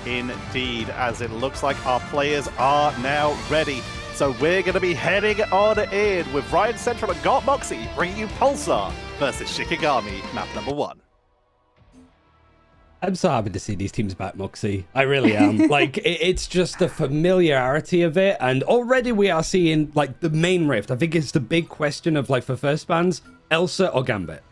indeed, as it looks like our players are now ready. So we're going to be heading on in with Ryan Central and Got Moxie bringing you Pulsar versus Shikigami, map number 1. I'm so happy to see these teams back, Moxie. I really am. Like, it's just the familiarity of it. And already we are seeing, like, the main rift. I think it's the big question of, like, for first bans, Elsa or Gambit.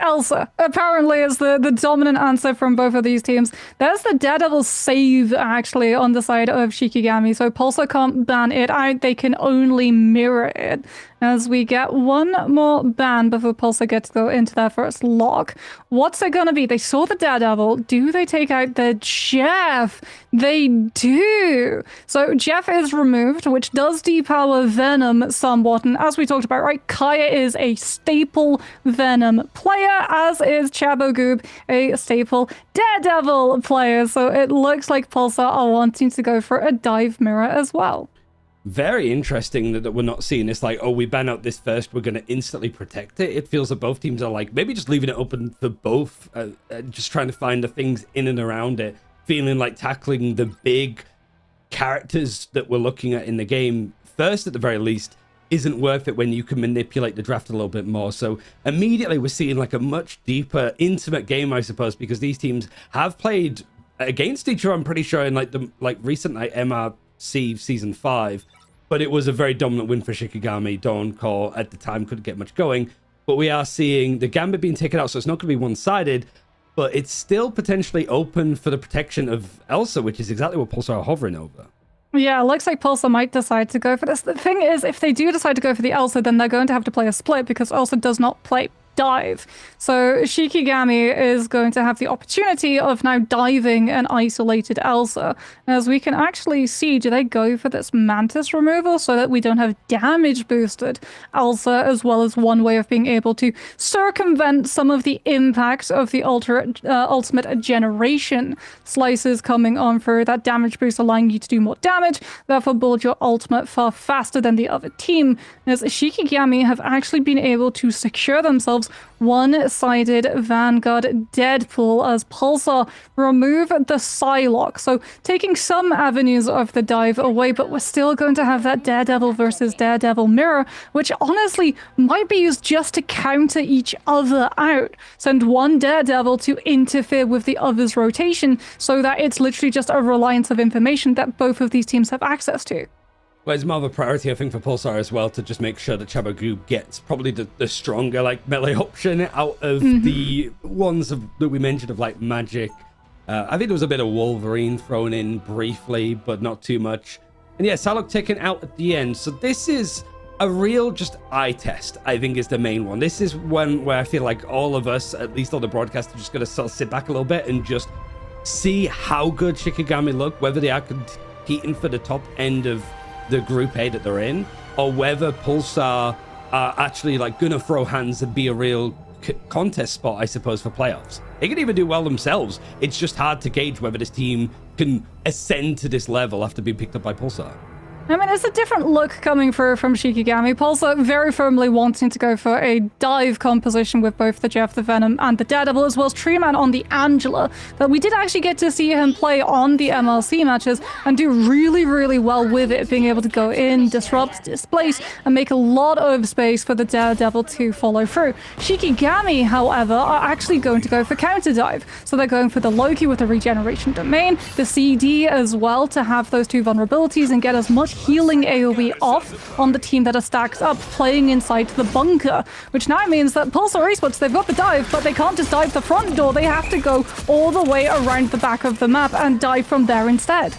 Elsa apparently is the dominant answer from both of these teams. There's the Daredevil save actually on the side of Shikigami, so Pulsar can't ban it out, they can only mirror it. As we get one more ban before Pulsar gets to go into their first lock. What's it gonna be? They saw the Daredevil. Do they take out the Jeff? They do. So Jeff is removed, which does depower Venom somewhat. And as we talked about, right, Kaya is a staple Venom player, as is Chabogoob, a staple Daredevil player. So it looks like Pulsar are wanting to go for a dive mirror as well. Very interesting that we're not seeing this like, oh, we ban out this first, we're going to instantly protect it. It feels that both teams are like, maybe just leaving it open for both, just trying to find the things in and around it, feeling like tackling the big characters that we're looking at in the game first at the very least isn't worth it when you can manipulate the draft a little bit more. So immediately we're seeing like a much deeper, intimate game, I suppose, because these teams have played against each other, I'm pretty sure, in like the recent like MRI Season 5, but it was a very dominant win for Shikigami. Dawn Core at the time couldn't get much going, but we are seeing the Gambit being taken out, so it's not going to be one-sided, but it's still potentially open for the protection of Elsa, which is exactly what Pulsar are hovering over. Yeah, it looks like Pulsar might decide to go for this. The thing is, if they do decide to go for the Elsa, then they're going to have to play a split because Elsa does not play dive. So Shikigami is going to have the opportunity of now diving an isolated Elsa. As we can actually see, do they go for this Mantis removal so that we don't have damage boosted Elsa, as well as one way of being able to circumvent some of the impact of the ultimate generation slices coming on for that damage boost, allowing you to do more damage, therefore build your ultimate far faster than the other team. As Shikigami have actually been able to secure themselves one-sided Vanguard Deadpool as Pulsar remove the Psylocke. So taking some avenues of the dive away, but we're still going to have that Daredevil versus Daredevil mirror, which honestly might be used just to counter each other out. Send one Daredevil to interfere with the other's rotation so that it's literally just a reliance of information that both of these teams have access to. Well, it's more of a priority, I think, for Pulsar as well, to just make sure that Chabogoob gets probably the stronger, like, melee option out of the ones that we mentioned of, like, Magic. I think there was a bit of Wolverine thrown in briefly, but not too much. And yeah, Psylocke taken out at the end. So this is a real just eye test, I think, is the main one. This is one where I feel like all of us, at least on the broadcast, are just going to sort of sit back a little bit and just see how good Shikigami look, whether they are competing for the top end of the group A that they're in, or whether Pulsar are actually like gonna throw hands and be a real contest spot, I suppose, for playoffs. They can even do well themselves. It's just hard to gauge whether this team can ascend to this level after being picked up by Pulsar. I mean, it's a different look coming through from Shikigami. Pulsar very firmly wanting to go for a dive composition with both the Jeff, the Venom, and the Daredevil, as well as Treeman on the Angela. That we did actually get to see him play on the MLC matches and do really, really well with it, being able to go in, disrupt, displace, and make a lot of space for the Daredevil to follow through. Shikigami, however, are actually going to go for counter dive. So they're going for the Loki with the regeneration domain, the CD as well, to have those two vulnerabilities and get as much healing AoE off on the team that are stacked up, playing inside the bunker, which now means that Pulsar Esports, they've got the dive, but they can't just dive the front door. They have to go all the way around the back of the map and dive from there instead.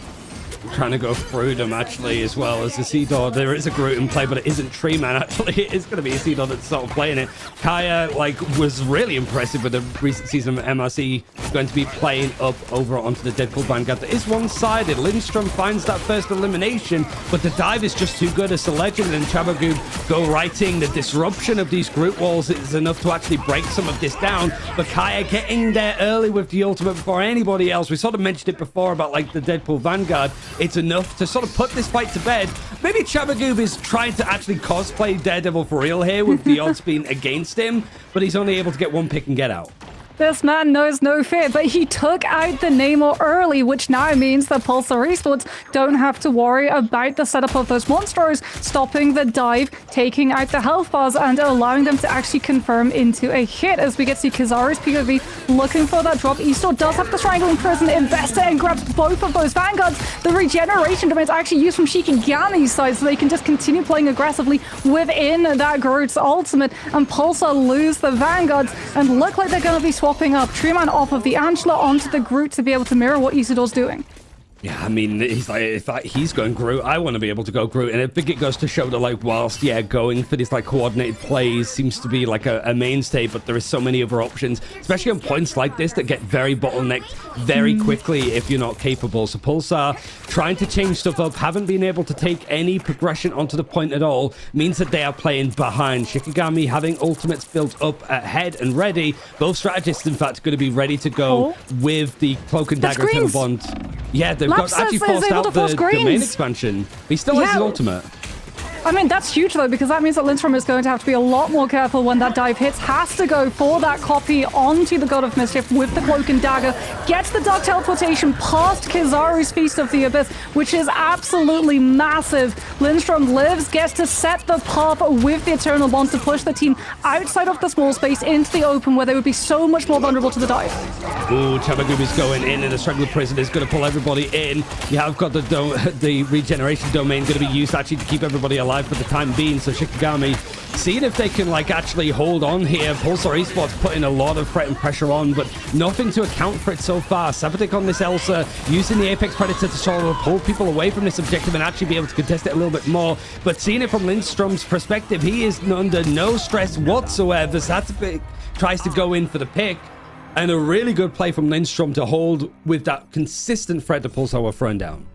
Trying to go through them actually as well as the Seedor. There is a Groot in play, but it isn't Treeman actually. It is going to be a Seedor that's sort of playing it. Kaya was really impressive with the recent season of MRC, going to be playing up over onto the Deadpool Vanguard. That is one-sided. Lindstrom finds that first elimination, but the dive is just too good as the Legend and Chabogoob go writing. The disruption of these Groot walls is enough to actually break some of this down, but Kaya getting there early with the ultimate before anybody else. We sort of mentioned it before about like the Deadpool Vanguard. It's enough to sort of put this fight to bed. Maybe Chabogoob is trying to actually cosplay Daredevil for real here with the odds being against him, but he's only able to get one pick and get out. This man knows no fear, but he took out the Namor early, which now means that Pulsar Esports don't have to worry about the setup of those monstros, stopping the dive, taking out the health bars, and allowing them to actually confirm into a hit. As we get to see Kizaru's POV looking for that drop. Eastor does have the Strangling Prison investor and grabs both of those Vanguards. The regeneration domain is actually used from Shiki Gami's side, so they can just continue playing aggressively within that Groot's ultimate, and Pulsar lose the Vanguards and look like they're going to be swapping up Treeman off of the Angela onto the Groot to be able to mirror what Isидor's doing. Yeah, I mean, he's like, if he's going Groot, I want to be able to go Groot. And I think it goes to show that, like, whilst, yeah, going for these, like, coordinated plays seems to be, like, a mainstay, but there is so many other options, especially on points like this that get very bottlenecked very quickly if you're not capable. So Pulsar trying to change stuff up, haven't been able to take any progression onto the point at all, means that they are playing behind. Shikigami having ultimates built up ahead and ready. Both strategists, in fact, going to be ready to go with the Cloak and Dagger to the Bond. Yeah, they've actually forced out the domain expansion. But he still has his ultimate. I mean, that's huge, though, because that means that Lindstrom is going to have to be a lot more careful when that dive hits. Has to go for that copy onto the God of Mischief with the Cloak and Dagger. Gets the Dark Teleportation past Kizaru's Feast of the Abyss, which is absolutely massive. Lindstrom lives, gets to set the path with the Eternal Bond to push the team outside of the small space into the open, where they would be so much more vulnerable to the dive. Ooh, Chabagumi's going in, and the Strangler Prison is going to pull everybody in. You have got the regeneration domain going to be used actually to keep everybody alive for the time being, so Shikigami seeing if they can like actually hold on here. Pulsar Esports putting a lot of threat and pressure on, but nothing to account for it so far. Sabatic on this Elsa, using the Apex Predator to sort of pull people away from this objective and actually be able to contest it a little bit more. But seeing it from Lindstrom's perspective, he is under no stress whatsoever. Sabatic tries to go in for the pick, and a really good play from Lindstrom to hold with that consistent threat that Pulsar were thrown down.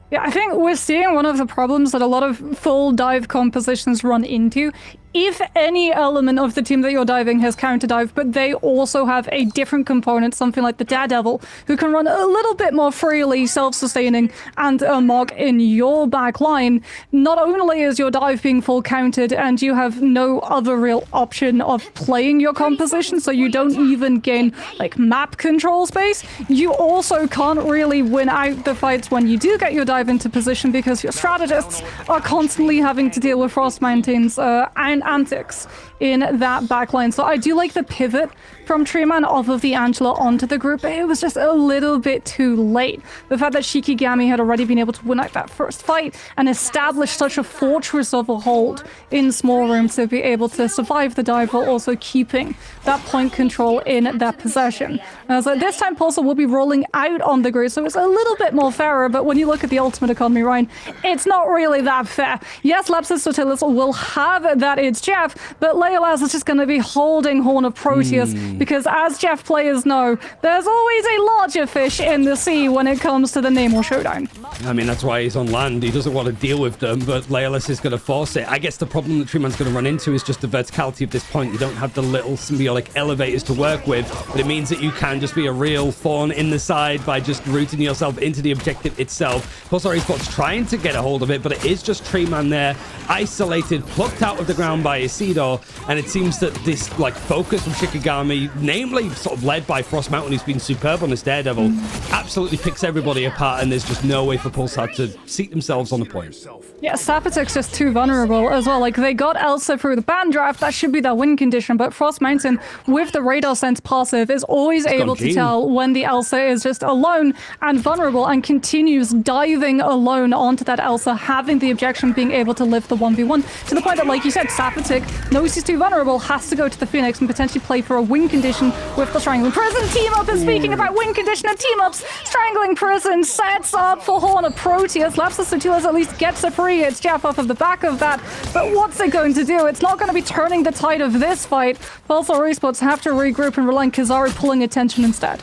Yeah, I think we're seeing one of the problems that a lot of full dive compositions run into. If any element of the team that you're diving has counter dive, but they also have a different component, something like the Daredevil, who can run a little bit more freely, self-sustaining, and a Mog in your back line, not only is your dive being full countered and you have no other real option of playing your composition, so you don't even gain like map control space, you also can't really win out the fights when you do get your dive into position, because your strategists are constantly having to deal with Frost Mountains and antics in that backline. So I do like the pivot from Treeman off of the Angela onto the group, but it was just a little bit too late. The fact that Shikigami had already been able to win out that first fight and establish such a fortress of a hold in small room to be able to survive the dive while also keeping that point control in their possession. So this time Pulsar will be rolling out on the grid, so it's a little bit more fairer, but when you look at the ultimate economy, Ryan, it's not really that fair. Yes, Lapsus Sotilis will have that it's Jeff, but Leolaz is just going to be holding Horn of Proteus, because as Jeff players know, there's always a larger fish in the sea when it comes to the Namor showdown. I mean, that's why he's on land. He doesn't want to deal with them, but Leolaz is going to force it. I guess the problem that Treeman's going to run into is just the verticality of this point. You don't have the little symbiotic elevators to work with, but it means that you can just be a real thorn in the side by just rooting yourself into the objective itself. Pulsar Esports trying to get a hold of it, but it is just Treeman there, isolated, plucked out of the ground by Isidore, and it seems that this like focus from Shikigami, namely sort of led by Frost Mountain, who's been superb on this Daredevil, absolutely picks everybody apart, and there's just no way for Pulsar to seat themselves on the point. Yeah, Sapatek's just too vulnerable as well. Like, they got Elsa through the ban draft, that should be their win condition, but Frost Mountain, with the radar sense passive, is always able to tell when the Elsa is just alone and vulnerable, and continues diving alone onto that Elsa, having the objection being able to live the 1v1, to the point that, like you said, Sapatek knows he's too vulnerable, has to go to the Phoenix and potentially play for a win condition with the Strangling Prison team-up. And speaking about win condition and team-ups, Strangling Prison sets up for Horn of Proteus. Lapsus Sotilis at least gets a free. It's Jeff off of the back of that. But what's it going to do? It's not going to be turning the tide of this fight. Pulsar Esports have to regroup and rely on Kizaru pulling attention instead.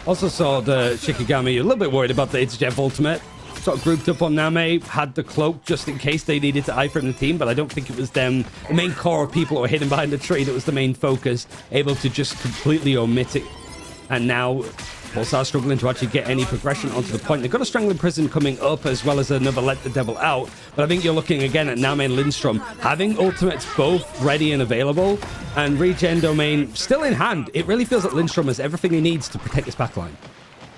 Also saw the Shikigami a little bit worried about the It's Jeff ultimate. Sort of grouped up on Name, had the cloak just in case they needed to eye from the team, but I don't think it was them, the main core of people who were hidden behind the tree, that was the main focus, able to just completely omit it. And now Pulsar struggling to actually get any progression onto the point. They've got a Strangling Prison coming up as well as another Let the Devil Out. But I think you're looking again at Name and Lindstrom having ultimates both ready and available, and Regen Domain still in hand. It really feels like Lindstrom has everything he needs to protect his backline.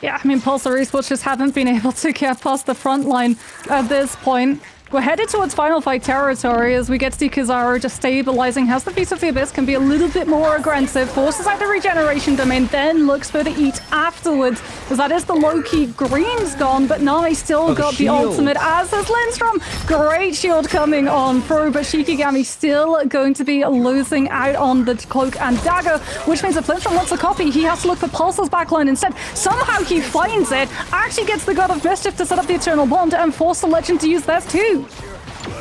Yeah, I mean, Pulsar Esports just haven't been able to get past the front line at this point. We're headed towards final fight territory as we get to see Kizaru just stabilizing. Has the Feast of the Abyss, can be a little bit more aggressive, forces out the regeneration domain, then looks for the eat afterwards. As that is the low-key green's gone, but Nami still got the ultimate, as has Lindstrom. Great shield coming on through, but Shikigami still going to be losing out on the cloak and dagger, which means if Lindstrom wants a copy, he has to look for Pulsar's backline instead. Somehow he finds it, actually gets the God of Mischief to set up the Eternal Bond and force the Legend to use theirs too.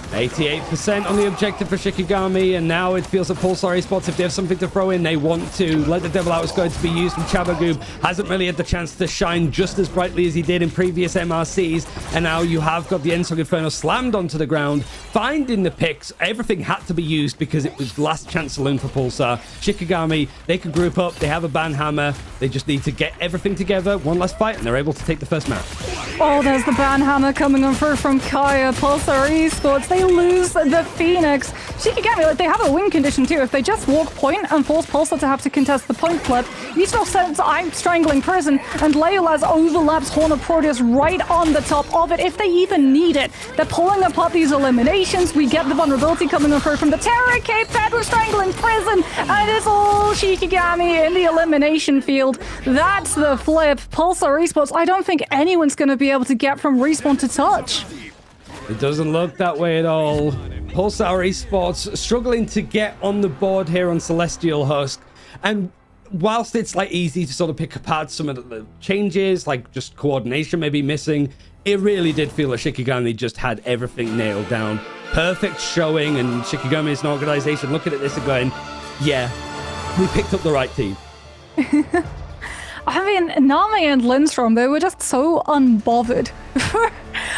88% on the objective for Shikigami, and now it feels that Pulsar Esports, if they have something to throw in, they want to. Let the Devil Out is going to be used, and Chabagoob hasn't really had the chance to shine just as brightly as he did in previous MRCs, and now you have got the Ensong Inferno slammed onto the ground, finding the picks. Everything had to be used because it was last chance saloon for Pulsar. Shikigami, they can group up, they have a Banhammer, they just need to get everything together, one last fight, and they're able to take the first map. Oh, there's the Banhammer coming on through from Kaya. Pulsar Esports, they lose the Phoenix. Shikigami, like, they have a win condition too. If they just walk point and force Pulsar to have to contest the point flip, Yusuf says, I'm strangling prison, and Leolaz overlaps Horn of Proteus right on the top of it if they even need it. They're pulling apart these eliminations. We get the vulnerability coming on through from the Terra Cape pad with strangling prison, and it's all Shikigami in the elimination field. That's the flip. Pulsar Esports, I don't think anyone's going to be able to get from respawn to touch. It doesn't look that way at all. Pulsar Esports struggling to get on the board here on Celestial Husk. And whilst it's like easy to sort of pick apart some of the changes, like just coordination maybe missing, it really did feel like Shikigami just had everything nailed down. Perfect showing, and Shikigami is an organization looking at this and going, yeah, we picked up the right team. I mean, Nami and Lindstrom, they were just so unbothered.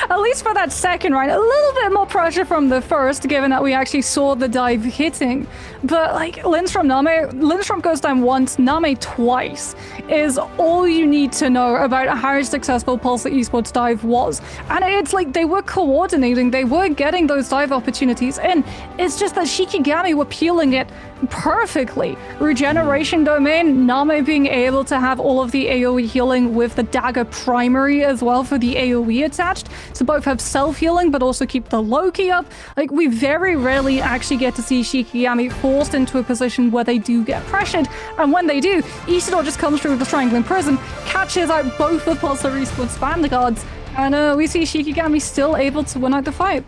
At least for that second round. A little bit more pressure from the first, given that we actually saw the dive hitting. But like Lindstrom, Nami, Lindstrom goes down once, Nami twice, is all you need to know about how successful Pulsar Esports dive was. And it's like they were coordinating, they were getting those dive opportunities in. It's just that Shikigami were peeling it perfectly. Regeneration domain, Nami being able to have all of the AoE healing with the dagger primary as well for the AoE attached, to both have self-healing but also keep the Loki up. Like, we very rarely actually get to see Shikigami forced into a position where they do get pressured, and when they do, Isidore just comes through with the Strangling Prison, catches out both of Pulsar Esports Vanguards, and we see Shikigami still able to win out the fight.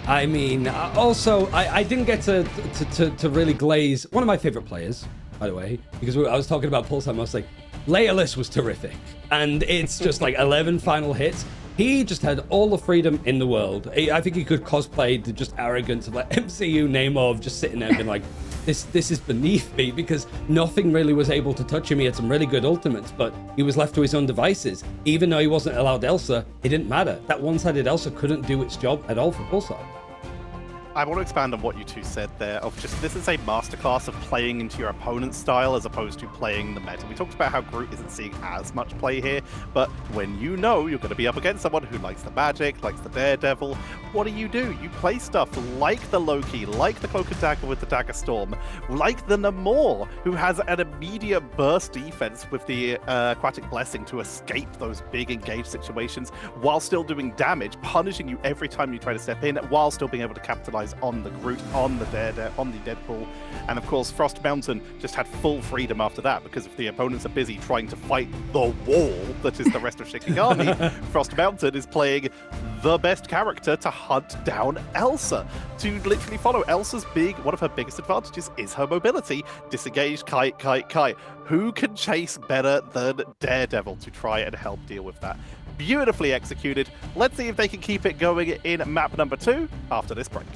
I mean, also, I didn't get to really glaze one of my favorite players, by the way, because I was talking about Pulsar mostly. Leolaz was terrific, and it's just like 11 final hits. He just had all the freedom in the world. I think he could cosplay the just arrogance of like MCU Namor just sitting there being like, this is beneath me, because nothing really was able to touch him. He had some really good ultimates, but he was left to his own devices. Even though he wasn't allowed Elsa, it didn't matter. That one-sided Elsa couldn't do its job at all for Pulsar. I want to expand on what you two said there, of just this is a masterclass of playing into your opponent's style as opposed to playing the meta. We talked about how Groot isn't seeing as much play here, but when you know you're going to be up against someone who likes the magic, likes the Daredevil, what do? You play stuff like the Loki, like the Cloak and Dagger with the Dagger Storm, like the Namor, who has an immediate burst defense with the Aquatic Blessing to escape those big engaged situations while still doing damage, punishing you every time you try to step in, while still being able to capitalize on the Groot, on the Daredevil, on the Deadpool. And of course, Frost Mountain just had full freedom after that, because if the opponents are busy trying to fight the wall that is the rest of Shikigami, Frost Mountain is playing the best character to hunt down Elsa, to literally follow. Elsa's one of her biggest advantages is her mobility. Disengaged, kite. Who can chase better than Daredevil to try and help deal with that? Beautifully executed. Let's see if they can keep it going in map number 2 after this break.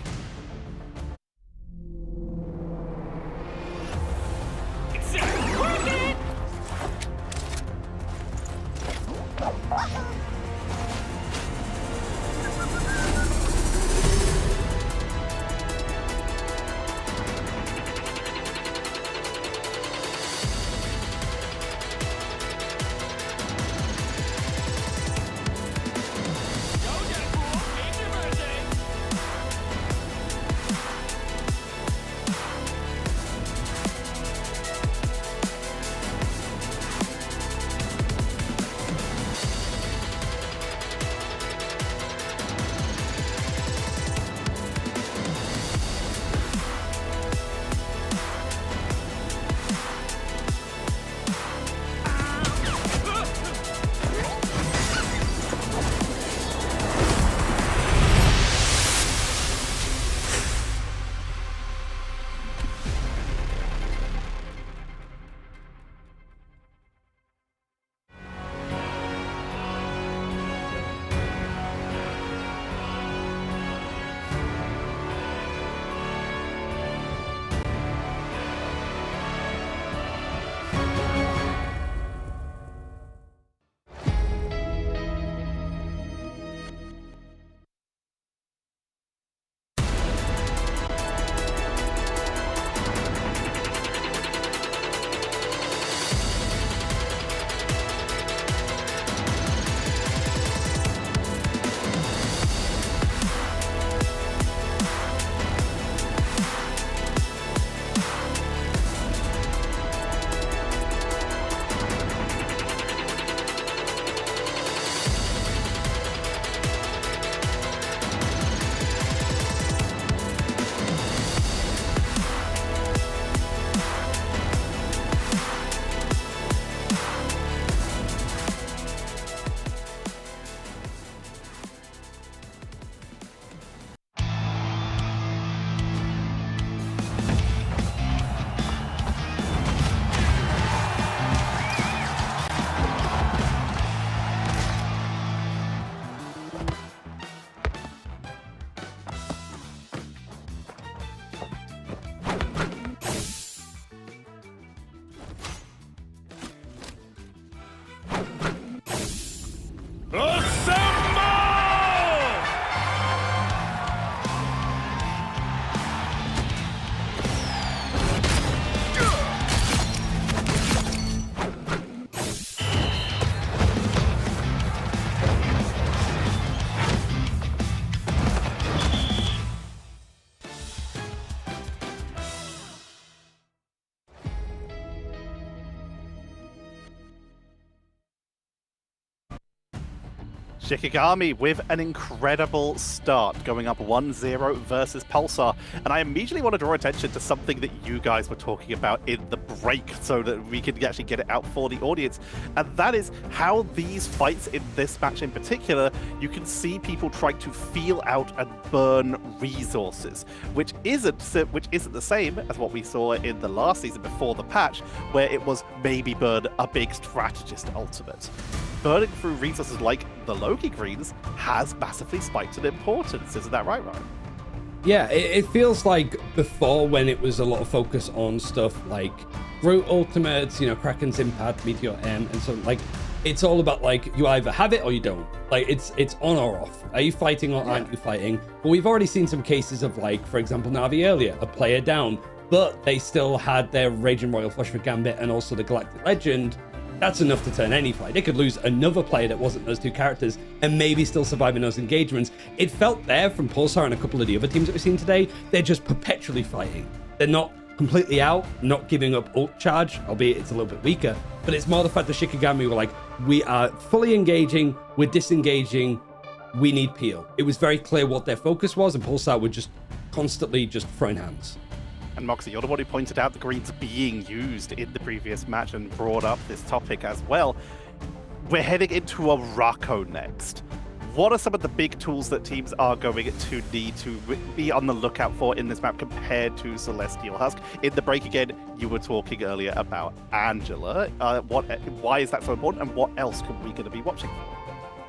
Shikigami with an incredible start, going up 1-0 versus Pulsar. And I immediately want to draw attention to something that you guys were talking about in the break so that we could actually get it out for the audience. And that is how these fights in this match in particular, you can see people trying to feel out and burn resources, which isn't the same as what we saw in the last season before the patch, where it was maybe burn a big strategist ultimate. Burning through resources like the Loki Greens has massively spiked in importance. Isn't that right, Ryan? Yeah, it feels like before, when it was a lot of focus on stuff like Root Ultimates, you know, Kraken's Impact, Meteor M, and so like it's all about like you either have it or you don't. Like it's on or off. Are you fighting or aren't you fighting? But we've already seen some cases of like, for example, Na'Vi earlier, a player down, but they still had their Raging Royal Flush for Gambit and also the Galactic Legend. That's enough to turn any fight. They could lose another player that wasn't those two characters and maybe still survive in those engagements. It felt there from Pulsar and a couple of the other teams that we've seen today. They're just perpetually fighting. They're not completely out, not giving up ult charge, albeit it's a little bit weaker, but it's more the fact that Shikigami were like, we are fully engaging, we're disengaging, we need peel. It was very clear what their focus was, and Pulsar were just constantly just throwing hands. And Moxie, you're the one who pointed out the greens being used in the previous match and brought up this topic as well. We're heading into a Rako next. What are some of the big tools that teams are going to need to be on the lookout for in this map compared to Celestial Husk? In the break again, you were talking earlier about Angela. Why is that so important, and what else could we going to be watching for?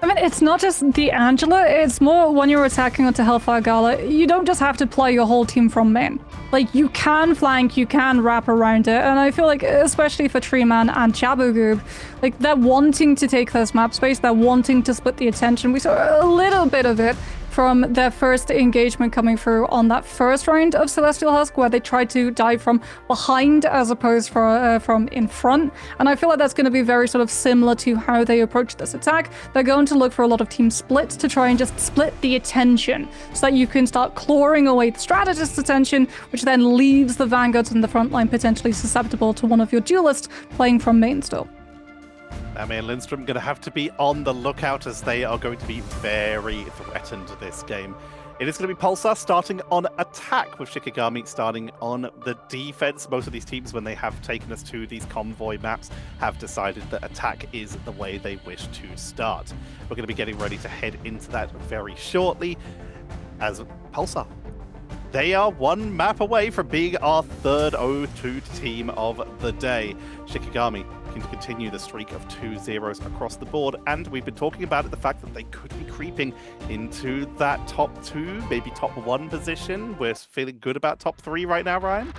I mean, it's not just the Angela, it's more when you're attacking onto Hellfire Gala, you don't just have to play your whole team from main. Like, you can flank, you can wrap around it, and I feel like, especially for Treeman and Chabogoob, like, they're wanting to take this map space, they're wanting to split the attention. We saw a little bit of it from their first engagement coming through on that first round of Celestial Husk, where they tried to dive from behind as opposed from in front. And I feel like that's going to be very sort of similar to how they approach this attack. They're going to look for a lot of team splits to try and just split the attention so that you can start clawing away the strategist's attention, which then leaves the vanguards in the front line potentially susceptible to one of your duelists playing from main still. Nami and Lindstrom going to have to be on the lookout, as they are going to be very threatened this game. It is going to be Pulsar starting on attack, with Shikigami starting on the defense. Most of these teams, when they have taken us to these convoy maps, have decided that attack is the way they wish to start. We're going to be getting ready to head into that very shortly, as Pulsar, they are one map away from being our third 0-2 team of the day. Shikigami to continue the streak of 2-0s across the board, and we've been talking about it, the fact that they could be creeping into that top 2, maybe top 1 position. We're feeling good about top 3 right now, Ryan?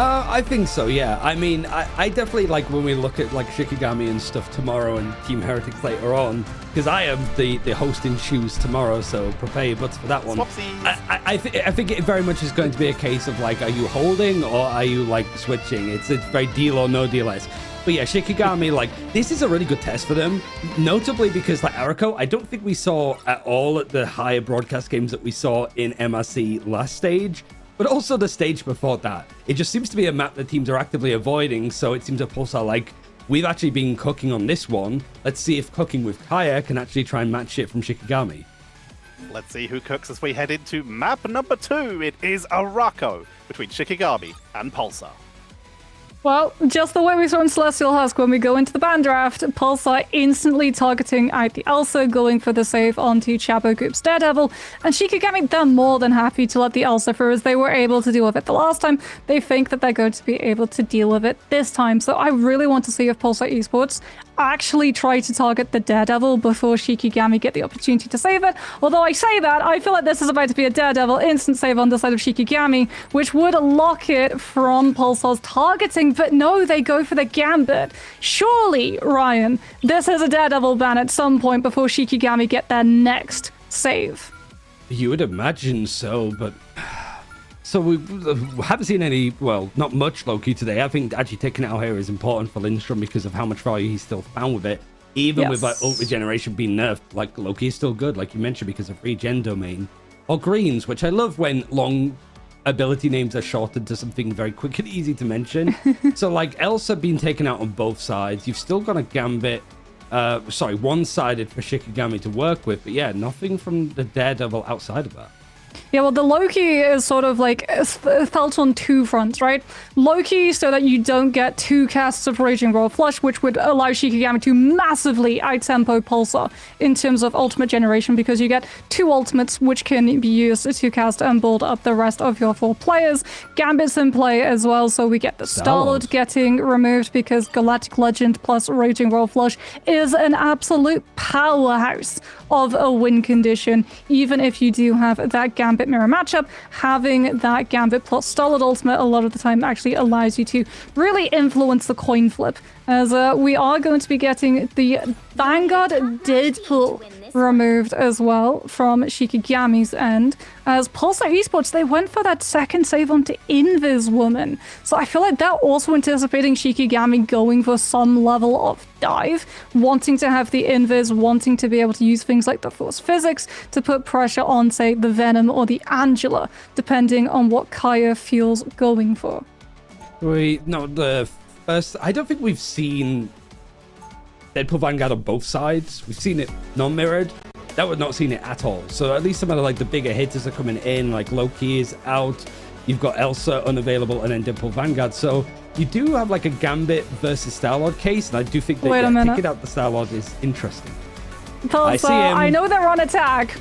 I think so, yeah. I mean, I definitely like when we look at like Shikigami and stuff tomorrow and Team Heretics later on, because I am the host in shoes tomorrow, so prepare your butts for that one. I think it very much is going to be a case of like, are you holding or are you like switching? It's very deal or no deal-esque. But yeah, Shikigami, like, this is a really good test for them, notably because, like, Arako, I don't think we saw at all at the higher broadcast games that we saw in MRC last stage, but also the stage before that. It just seems to be a map that teams are actively avoiding, so it seems that Pulsar, like, we've actually been cooking on this one. Let's see if cooking with Kaya can actually try and match it from Shikigami. Let's see who cooks as we head into map number 2. It is Arako between Shikigami and Pulsar. Well, just the way we saw in Celestial Husk when we go into the ban draft, Pulsar instantly targeting out the Elsa, going for the save onto Chabogoop's Daredevil, and Shikigami, they're more than happy to let the Elsa through, as they were able to deal with it the last time. They think that they're going to be able to deal with it this time, so I really want to see if Pulsar Esports actually try to target the Daredevil before Shikigami get the opportunity to save it. Although I say that, I feel like this is about to be a Daredevil instant save on the side of Shikigami, which would lock it from Pulsar's targeting, but no, they go for the Gambit. Surely, Ryan, this is a Daredevil ban at some point before Shikigami get their next save. You would imagine so, but... So we haven't seen any, well, not much Loki today. I think actually taking it out here is important for Lindstrom because of how much value he's still found with it. Even with like ult regeneration being nerfed, like Loki is still good, like you mentioned, because of regen domain. Or greens, which I love when long ability names are shortened to something very quick and easy to mention. So like Elsa being taken out on both sides. You've still got a Gambit, one-sided for Shikigami to work with. But yeah, nothing from the Daredevil outside of that. Yeah, well, the Loki is sort of like felt on two fronts, right? Loki, so that you don't get two casts of Raging Royal Flush, which would allow Shikigami to massively out-tempo Pulsar in terms of ultimate generation, because you get two ultimates which can be used to cast and build up the rest of your 4 players. Gambit's in play as well, so we get the Star-Lord getting removed because Galactic Legend plus Raging Royal Flush is an absolute powerhouse of a win condition. Even if you do have that Gambit mirror matchup, having that Gambit plus Star-Lord ultimate a lot of the time actually allows you to really influence the coin flip, as we are going to be getting the Vanguard Deadpool removed as well from Shikigami's end. As Pulsar Esports, they went for that second save onto Invis Woman. So I feel like they're also anticipating Shikigami going for some level of dive, wanting to have the Invis, wanting to be able to use things like the Force Physics to put pressure on, say, the Venom or the Angela, depending on what Kaya feels going for. The first... I don't think we've seen Deadpool Vanguard on both sides. We've seen it non-mirrored. That would not seen it at all. So at least some of the bigger hitters are coming in, like Loki is out. You've got Elsa unavailable and then Deadpool Vanguard. So you do have like a Gambit versus Star-Lord case, and I do think that taking out the Star-Lord is interesting. Pulsar, I know they're on attack.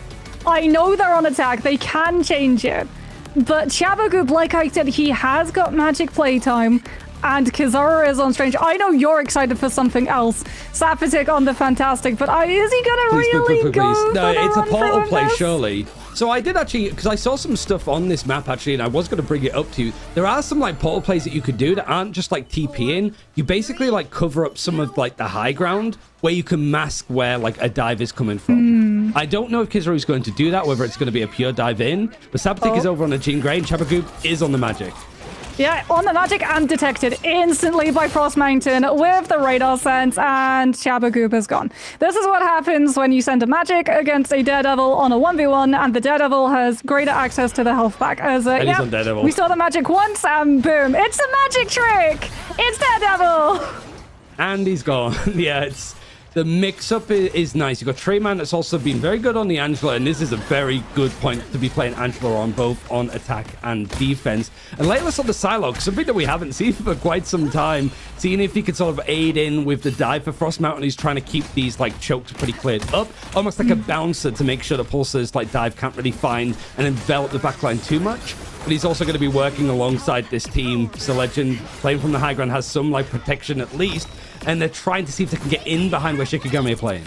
They can change it. But Chabagoob, like I said, he has got magic playtime. And Kizara is on Strange. I know you're excited for something else. Sapatic on the Fantastic, but is he gonna really go? No, it's a portal play, surely. So I did actually, because I saw some stuff on this map actually, and I was going to bring it up to you. There are some like portal plays that you could do that aren't just like TPing. You basically like cover up some of like the high ground where you can mask where like a dive is coming from. I don't know if Kizaru's going to do that, whether it's going to be a pure dive in. But Sapatic is over on the Jean Grey, and Chabagoob is on the Magic. Yeah, on the Magic and detected instantly by Frost Mountain with the radar sense, and Chabagoob is gone. This is what happens when you send a Magic against a Daredevil on a 1v1, and the Daredevil has greater access to the health pack. As he's on Daredevil. We saw the Magic once, and boom, it's a magic trick! It's Daredevil! And he's gone. Yeah, it's... The mix-up is nice. You've got Treyman that's also been very good on the Angela, and this is a very good point to be playing Angela on, both on attack and defense. And Layla's on the Psylocke, something that we haven't seen for quite some time. Seeing if he could sort of aid in with the dive for Frost Mountain. He's trying to keep these like chokes pretty cleared up, almost like a bouncer to make sure the Pulsar's like dive can't really find and envelop the backline too much. But he's also going to be working alongside this team. So Legend, playing from the high ground, has some like protection at least. And they're trying to see if they can get in behind where Shikigami are playing.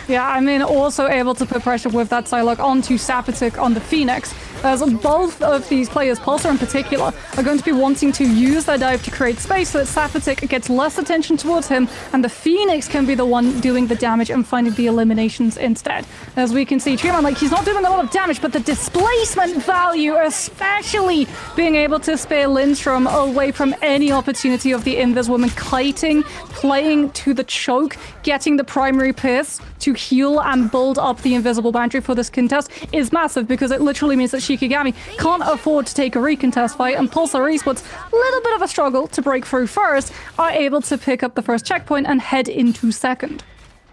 Yeah, I mean, also able to put pressure with that Psylocke onto Sapatic on the Phoenix, as both of these players, Pulsar in particular, are going to be wanting to use their dive to create space so that Sapatic gets less attention towards him, and the Phoenix can be the one doing the damage and finding the eliminations instead. As we can see, Treeman, like, he's not doing a lot of damage, but the displacement value, especially being able to spare Lindstrom away from any opportunity of the Invis Woman kiting, playing to the choke, getting the primary pierce to heal and build up the invisible boundary for this contest is massive, because it literally means that Shikigami can't afford to take a recontest fight, and Pulsar Esports, a little bit of a struggle to break through first, are able to pick up the first checkpoint and head into second.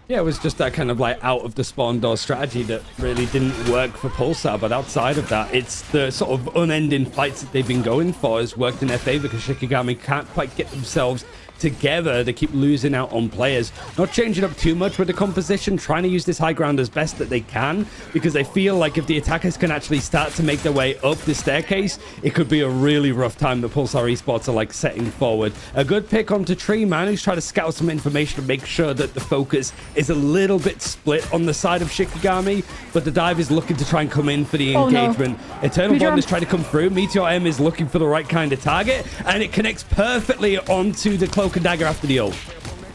Yeah, it was just that kind of like out of the spawn door strategy that really didn't work for Pulsar, but outside of that, it's the sort of unending fights that they've been going for has worked in their favor, because Shikigami can't quite get themselves together, they keep losing out on players. Not changing up too much with the composition, trying to use this high ground as best that they can, because they feel like if the attackers can actually start to make their way up the staircase, it could be a really rough time that Pulsar Esports are like setting forward. A good pick onto Tree Man, who's trying to scout some information to make sure that the focus is a little bit split on the side of Shikigami, but the dive is looking to try and come in for the engagement. No. Eternal Bond is trying to come through. Meteor M is looking for the right kind of target, and it connects perfectly onto the Cloak and Dagger after the ult.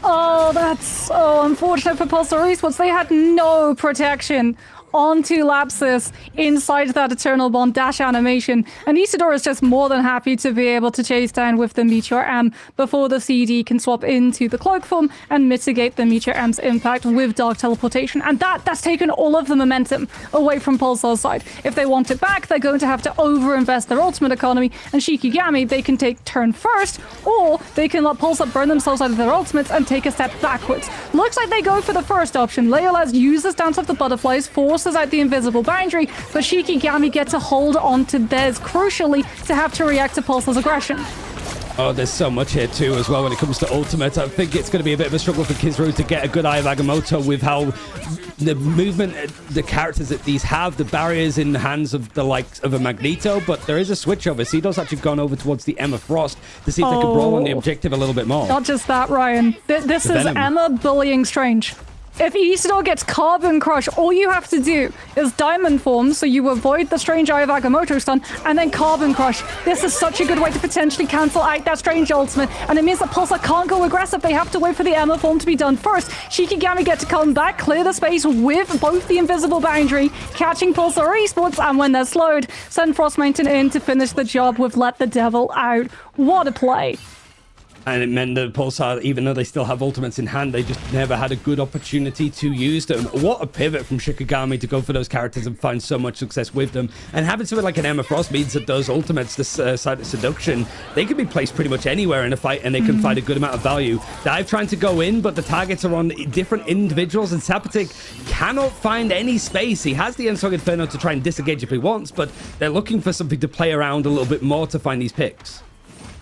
Oh, that's so unfortunate for Pulsar Esports. They had no protection onto Lapsus inside that Eternal Bond dash animation. And Isidore is just more than happy to be able to chase down with the Meteor M before the CD can swap into the Cloak form and mitigate the Meteor M's impact with Dark Teleportation. And that's taken all of the momentum away from Pulsar's side. If they want it back, they're going to have to overinvest their ultimate economy. And Shikigami, they can take turn first, or they can let Pulsar burn themselves out of their ultimates and take a step backwards. Looks like they go for the first option. Leolaz uses Dance of the Butterflies, forces out the invisible boundary, but Shikigami gets a hold onto theirs, crucially, to have to react to Pulsar's aggression. Oh, there's so much here too as well when it comes to ultimate. I think it's going to be a bit of a struggle for Kizaru to get a good eye of Agamotto with how the movement, the characters that these have, the barriers in the hands of the likes of a Magneto, but there is a switch over. Cedo's actually gone over towards the Emma Frost to see if they can roll on the objective a little bit more. Not just that, Ryan. This is Emma bullying Strange. If Isidore gets Carbon Crush, all you have to do is Diamond Form, so you avoid the Strange Eye of Agamotto stun, and then Carbon Crush. This is such a good way to potentially cancel out that Strange ultimate, and it means that Pulsar can't go aggressive. They have to wait for the Emma Form to be done first. Shikigami get to come back, clear the space with both the invisible boundary, catching Pulsar Esports, and when they're slowed, send Frost Mountain in to finish the job with Let the Devil Out. What a play. And it meant that Pulsar, even though they still have ultimates in hand, they just never had a good opportunity to use them. What a pivot from Shikigami to go for those characters and find so much success with them. And having something like an Emma Frost means that those ultimates, this side of Seduction, they can be placed pretty much anywhere in a fight and they can find a good amount of value. Dive trying to go in, but the targets are on different individuals, and Sapatic cannot find any space. He has the Ensong Inferno to try and disengage if he wants, but they're looking for something to play around a little bit more to find these picks.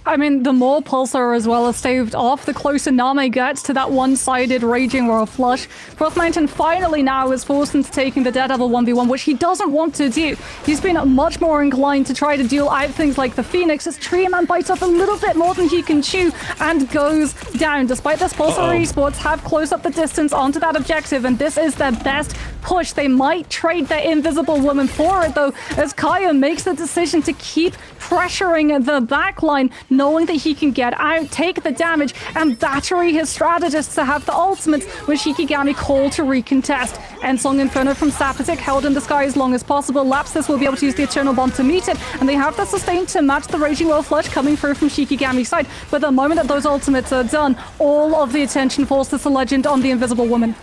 I mean, the more Pulsar as well is staved off, the closer Name gets to that one-sided Raging Roar flush. Frost Mountain finally now is forced into taking the Daredevil 1v1, which he doesn't want to do. He's been much more inclined to try to duel out things like the Phoenix, as Tree Man bites off a little bit more than he can chew and goes down. Despite this, Pulsar Esports have closed up the distance onto that objective, and this is their best push. They might trade their Invisible Woman for it, though, as Kaya makes the decision to keep pressuring the backline, knowing that he can get out, take the damage, and battery his strategists to have the ultimates with Shikigami call to recontest. Ensong Inferno from Sapatic held in the sky as long as possible. Lapsus will be able to use the Eternal Bond to meet it, and they have the sustain to match the Raging Roar flush coming through from Shikigami's side. But the moment that those ultimates are done, all of the attention falls to the Legend on the Invisible Woman.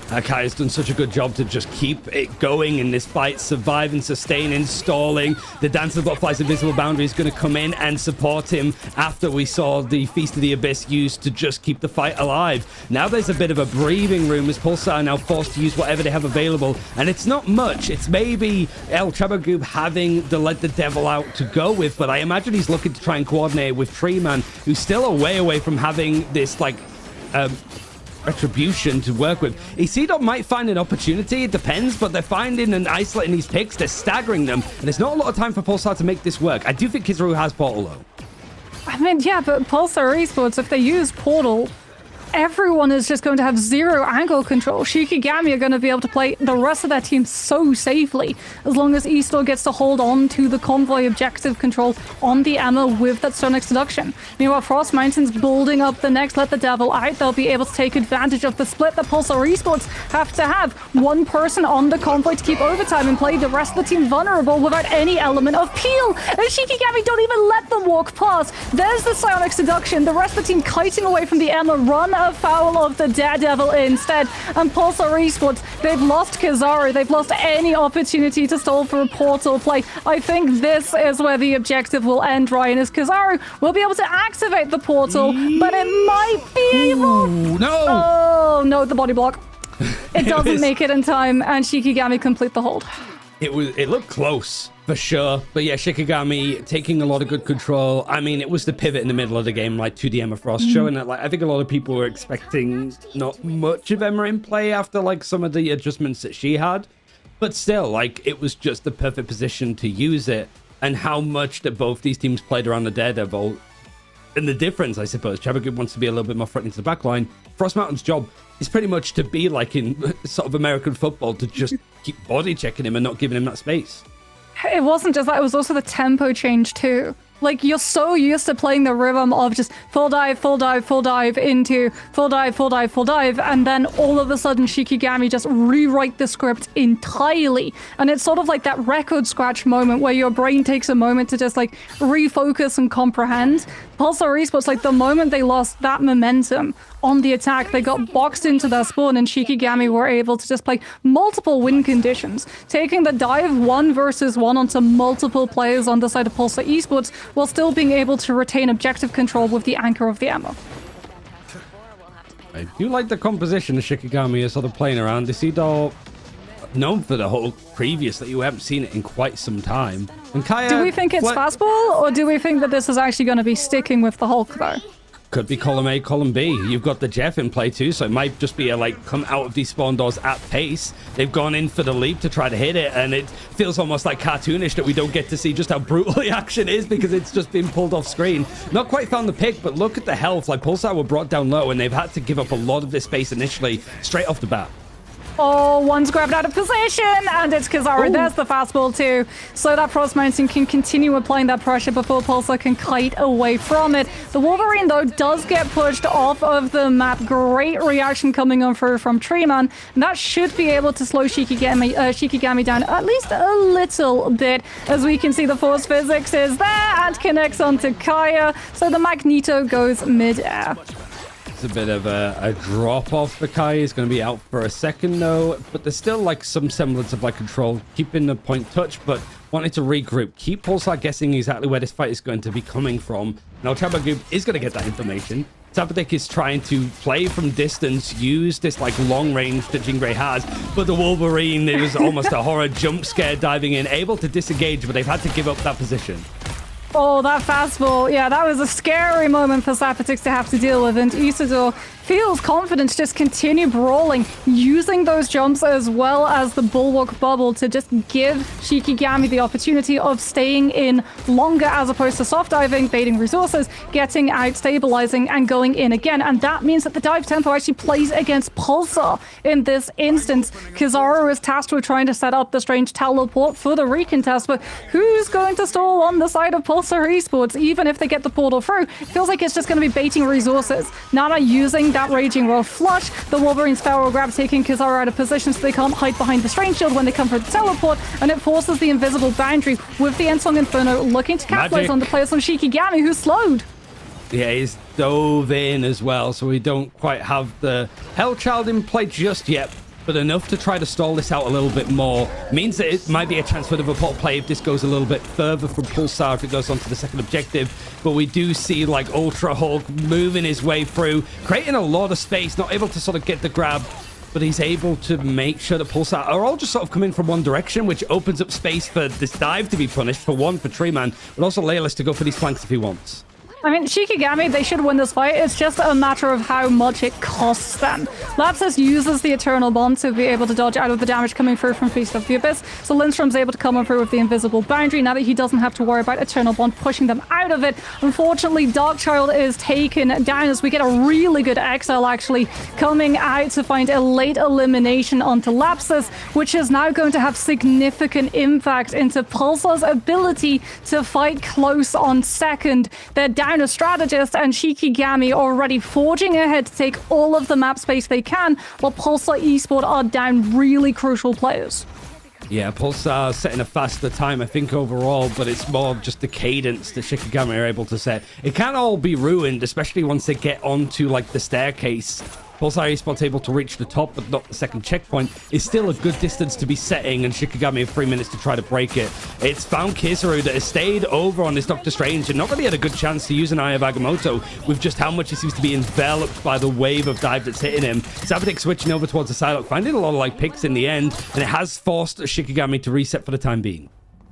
Kai has done such a good job to just keep it going in this fight, surviving, sustaining, stalling. The Dance of the Butterfly's invisible boundary is going to come in and support him after we saw the Feast of the Abyss used to just keep the fight alive. Now there's a bit of a breathing room as Pulsar are now forced to use whatever they have available, and it's not much. It's maybe El Chabagoob having the Let the Devil Out to go with, but I imagine he's looking to try and coordinate with Tree Man, who's still a way away from having this, like, retribution to work with. Isidore might find an opportunity, it depends, but they're finding and isolating these picks, they're staggering them, and there's not a lot of time for Pulsar to make this work. I do think Kizaru has Portal, though. I mean, yeah, but Pulsar Esports, if they use Portal, everyone is just going to have zero angle control. Shikigami are going to be able to play the rest of their team so safely as long as Eastor gets to hold on to the convoy objective control on the Emma with that Sonic Seduction. Meanwhile, Frost Mountain's building up the next Let the Devil Out. They'll be able to take advantage of the split that Pulsar Esports have to have. One person on the convoy to keep overtime and play the rest of the team vulnerable without any element of peel. And Shikigami don't even let them walk past. There's the Sonic Seduction. The rest of the team kiting away from the Emma, run afoul of the Daredevil instead. And Pulsar Esports, they've lost Kizaru. They've lost any opportunity to stall for a portal play. I think this is where the objective will end, Ryan, as Kizaru will be able to activate the portal, but it might be able... No! Oh, no, the body block. It doesn't make it in time, and Shikigami complete the hold. It looked close For sure. But yeah, Shikigami taking a lot of good control. I mean, it was the pivot in the middle of the game, like 2D Emma Frost, showing that, like, I think a lot of people were expecting not much of Emma in play after, like, some of the adjustments that she had. But still, like, it was just the perfect position to use it. And how much that both these teams played around the Daredevil. And the difference, I suppose, Chabagub wants to be a little bit more threatening to the back line. Frost Mountain's job is pretty much to be like in sort of American football, to just keep body checking him and not giving him that space. It wasn't just that, it was also the tempo change too. Like, you're so used to playing the rhythm of just full dive, full dive, full dive into full dive, full dive, full dive, and then all of a sudden Shikigami just rewrite the script entirely. And it's sort of like that record scratch moment where your brain takes a moment to just like refocus and comprehend. Pulsar Esports, like the moment they lost that momentum on the attack, they got boxed into their spawn, and Shikigami were able to just play multiple win conditions, taking the dive 1 versus 1 onto multiple players on the side of Pulsar Esports, while still being able to retain objective control with the anchor of the ammo. I do like the composition of Shikigami is sort of playing around. Isidore, known for the whole previously, we haven't seen it in quite some time. And Kaya, do we think it's fastball, or do we think that this is actually going to be sticking with the Hulk though? Could be column A, column B. You've got the Jeff in play too, so it might just be a like come out of these spawn doors at pace. They've gone in for the leap to try to hit it, and it feels almost like cartoonish that we don't get to see just how brutal the action is because it's just been pulled off screen. Not quite found the pick, but look at the health. Like, Pulsar were brought down low, and they've had to give up a lot of this space initially straight off the bat. Oh, one's grabbed out of position, and it's Kizaru. There's the fastball too. So that Frost Mountain can continue applying that pressure before Pulsar can kite away from it. The Wolverine, though, does get pushed off of the map. Great reaction coming on through from Treeman. And that should be able to slow Shikigami down at least a little bit. As we can see, the force physics is there and connects onto Kaya. So the Magneto goes mid-air. It's a bit of a drop off for Kai. He's going to be out for a second though, but there's still like some semblance of like control, keeping the point touch, but wanting to regroup, keep Pulsar guessing exactly where this fight is going to be coming from. Now Chabagub is going to get that information. Sabadik is trying to play from distance, use this like long range that Jean Grey has, but the Wolverine, it was almost a horror jump scare diving in, able to disengage, but they've had to give up that position. Oh, that fastball. Yeah, that was a scary moment for Zapatix to have to deal with. And Isidore feels confident to just continue brawling, using those jumps as well as the bulwark bubble to just give Shikigami the opportunity of staying in longer as opposed to soft diving, baiting resources, getting out, stabilizing, and going in again. And that means that the dive tempo actually plays against Pulsar in this instance. Kizaru is tasked with trying to set up the strange teleport for the recontest, but who's going to stall on the side of Pulsar Esports? Even if they get the portal through, it feels like it's just going to be baiting resources. Nana using that Raging Roll flush, the Wolverine's Feral Grab taking Kizaru out of position so they can't hide behind the Strange Shield when they come for the teleport, and it forces the invisible boundary with the Ensong Inferno looking to capitalize on the players on Shikigami, who's slowed. Yeah, he's dove in as well, so we don't quite have the Hellchild in play just yet, but enough to try to stall this out a little bit more. Means that it might be a chance for the portal play if this goes a little bit further from Pulsar, if it goes on to the second objective. But we do see like Ultra Hulk moving his way through, creating a lot of space, not able to sort of get the grab, but he's able to make sure that Pulsar are all just sort of coming from one direction, which opens up space for this dive to be punished, for one for Treeman, but also Laylis to go for these flanks if he wants. I mean, Shikigami, they should win this fight. It's just a matter of how much it costs them. Lapsus uses the Eternal Bond to be able to dodge out of the damage coming through from Feast of the Abyss. So Lindstrom's able to come on through with the Invisible Boundary now that he doesn't have to worry about Eternal Bond pushing them out of it. Unfortunately, Darkchild is taken down as we get a really good XL actually coming out to find a late elimination onto Lapsus, which is now going to have significant impact into Pulsar's ability to fight close on second. They're down a strategist, and Shikigami already forging ahead to take all of the map space they can, while Pulsar Esport are down really crucial players. Yeah, Pulsar setting a faster time, I think, overall, but it's more just the cadence that Shikigami are able to set. It can all be ruined, especially once they get onto, like, the staircase. Pulsar Esports able to reach the top, but not the second checkpoint. Is still a good distance to be setting, and Shikigami have 3 minutes to try to break it. It's found Kizaru that has stayed over on this Doctor Strange and not really had a good chance to use an Eye of Agamotto with just how much he seems to be enveloped by the wave of dive that's hitting him. Sabadik switching over towards the Psylocke, finding a lot of like picks in the end, and it has forced Shikigami to reset for the time being.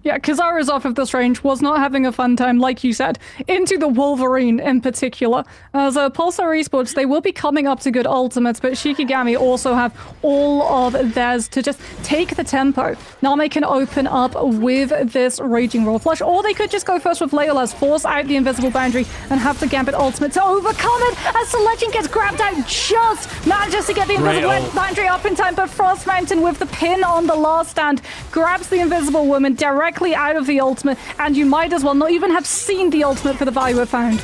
Yeah, Kizaru's off of this range, was not having a fun time, like you said, into the Wolverine in particular. As Pulsar Esports, they will be coming up to good ultimates, but Shikigami also have all of theirs to just take the tempo. Now they can open up with this Raging Roar Flush, or they could just go first with Leola's, force out the invisible boundary, and have the Gambit ultimate to overcome it as the Legend gets grabbed out, just manages to get the invisible boundary up in time, but Frost Mountain with the pin on the last stand grabs the Invisible Woman directly out of the ultimate, and you might as well not even have seen the ultimate for the value it found.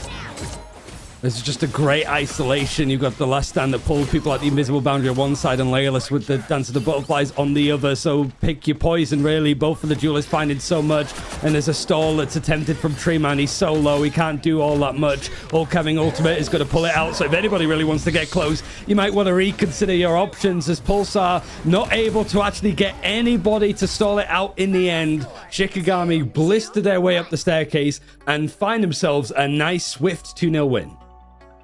It's just a great isolation. You've got the last stand that pulled people at the invisible boundary on one side and Leolus with the Dance of the Butterflies on the other. So pick your poison, really. Both of the duelists finding so much. And there's a stall that's attempted from Treeman. He's so low, he can't do all that much. Hulk having ultimate is going to pull it out. So if anybody really wants to get close, you might want to reconsider your options, as Pulsar not able to actually get anybody to stall it out in the end. Shikigami blister their way up the staircase and find themselves a nice, swift 2-0 win.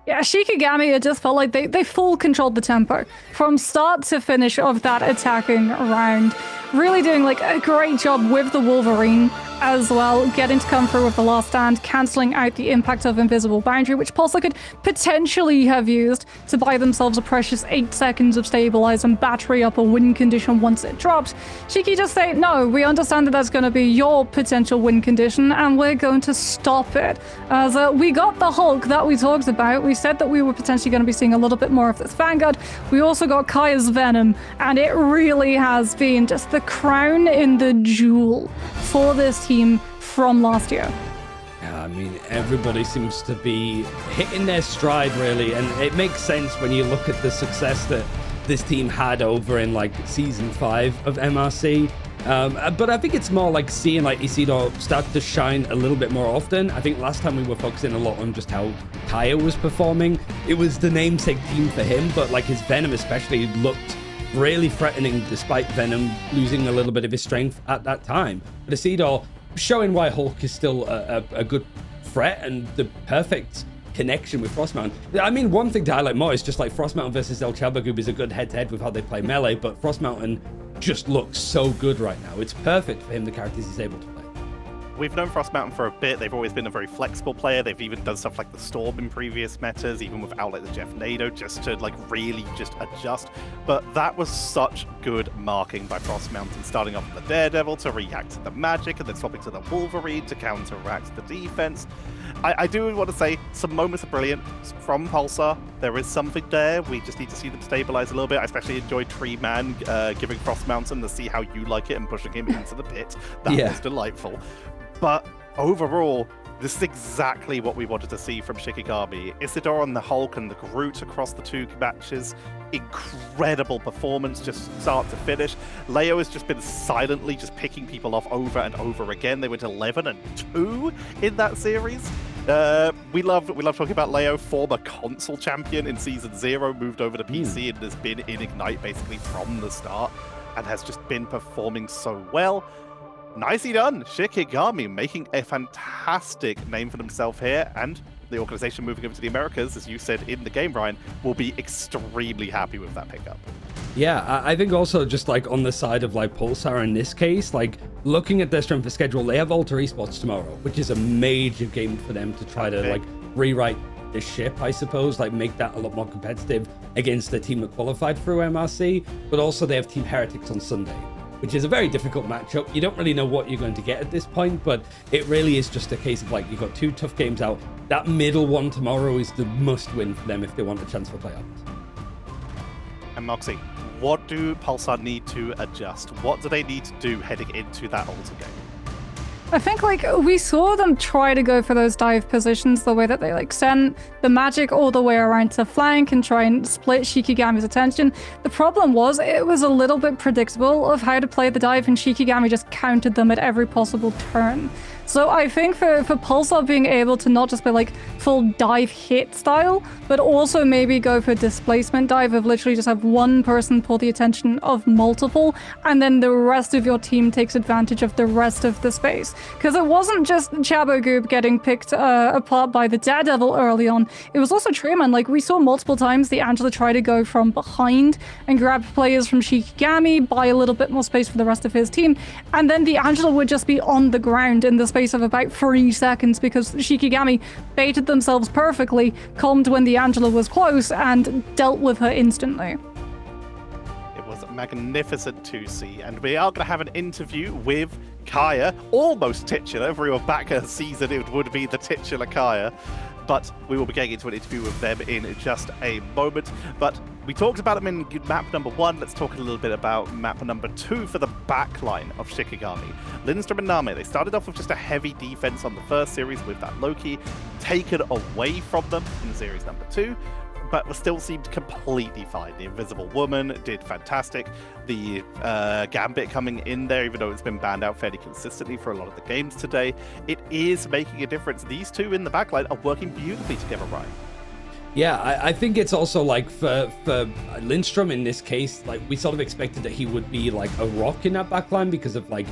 Yeah, Shikigami, it just felt like they full controlled the tempo from start to finish of that attacking round. Really doing like a great job with the Wolverine as well, getting to come through with the last stand, cancelling out the impact of Invisible Boundary, which Pulsar could potentially have used to buy themselves a precious 8 seconds of stabilize and battery up a win condition once it drops. Shiki just say, no, we understand that that's going to be your potential win condition, and we're going to stop it. As we got the Hulk that we talked about, we said that we were potentially going to be seeing a little bit more of this Vanguard. We also got Kaya's Venom, and it really has been just the crown in the jewel for this team from last year. Yeah, I mean, everybody seems to be hitting their stride, really, and it makes sense when you look at the success that this team had over in like season 5 of MRC. But I think it's more like seeing like Isidore start to shine a little bit more often. I think last time we were focusing a lot on just how Kaya was performing. It was the namesake team for him, but like his Venom especially looked really threatening despite Venom losing a little bit of his strength at that time. But Isidore showing why Hulk is still a good threat and the perfect connection with Frost Mountain. I mean, one thing to highlight more is just like Frost Mountain versus El Chabagoob is a good head-to-head with how they play melee, but Frost Mountain just looks so good right now. It's perfect for him, the characters he's able to play. We've known Frost Mountain for a bit. They've always been a very flexible player. They've even done stuff like the Storm in previous metas, even without like the Jeff Nado, just to like really just adjust. But that was such good marking by Frost Mountain, starting off with the Daredevil to react to the magic, and then swapping to the Wolverine to counteract the defense. I do want to say some moments of brilliance from Pulsar. There is something there. We just need to see them stabilize a little bit. I especially enjoyed Tree Man giving Frost Mountain the see how you like it and pushing him into the pit. That was delightful. But overall, this is exactly what we wanted to see from Shikigami. Isidore and the Hulk and the Groot across the 2 matches. Incredible performance, just start to finish. Leo has just been silently just picking people off over and over again. They went 11-2 in that series. We love talking about Leo, former console champion in Season 0, moved over to PC and has been in Ignite basically from the start and has just been performing so well. Nicely done, Shikigami making a fantastic name for themselves here, and the organization moving over to the Americas, as you said in the game, Ryan, will be extremely happy with that pickup. Yeah, I think also just like on the side of like Pulsar in this case, like looking at their strength of schedule, they have Alter Esports tomorrow, which is a major game for them to try to like rewrite the ship, I suppose, like make that a lot more competitive against the team that qualified through MRC, but also they have Team Heretics on Sunday, which is a very difficult matchup. You don't really know what you're going to get at this point, but it really is just a case of like, you've got 2 tough games out. That middle one tomorrow is the must win for them if they want a chance for playoffs. And Moxie, what do Pulsar need to adjust? What do they need to do heading into that Alter game? I think like we saw them try to go for those dive positions, the way that they like send the magic all the way around to flank and try and split Shikigami's attention. The problem was it was a little bit predictable of how to play the dive, and Shikigami just countered them at every possible turn. So I think for Pulsar being able to not just be like full dive hit style, but also maybe go for displacement dive of literally just have one person pull the attention of multiple, and then the rest of your team takes advantage of the rest of the space. Because it wasn't just Chabo Goob getting picked apart by the Daredevil early on, it was also Treeman. Like, we saw multiple times the Angela try to go from behind and grab players from Shikigami, buy a little bit more space for the rest of his team, and then the Angela would just be on the ground in the space of about 3 seconds because Shikigami baited themselves perfectly, calmed when the Angela was close, and dealt with her instantly. It was magnificent to see, and we are going to have an interview with Kaya, almost titular. If we were back a season, it would be the titular Kaya. But we will be getting into an interview with them in just a moment. But we talked about them in map number 1. Let's talk a little bit about map number 2 for the backline of Shikigami. Lindstrom and Name, they started off with just a heavy defense on the first series with that Loki taken away from them in series number 2. But still seemed completely fine. The Invisible Woman did fantastic. The Gambit coming in there, even though it's been banned out fairly consistently for a lot of the games today, it is making a difference. These two in the backline are working beautifully together, Ryan. Yeah, I think it's also like for Lindstrom in this case, like we sort of expected that he would be like a rock in that backline because of like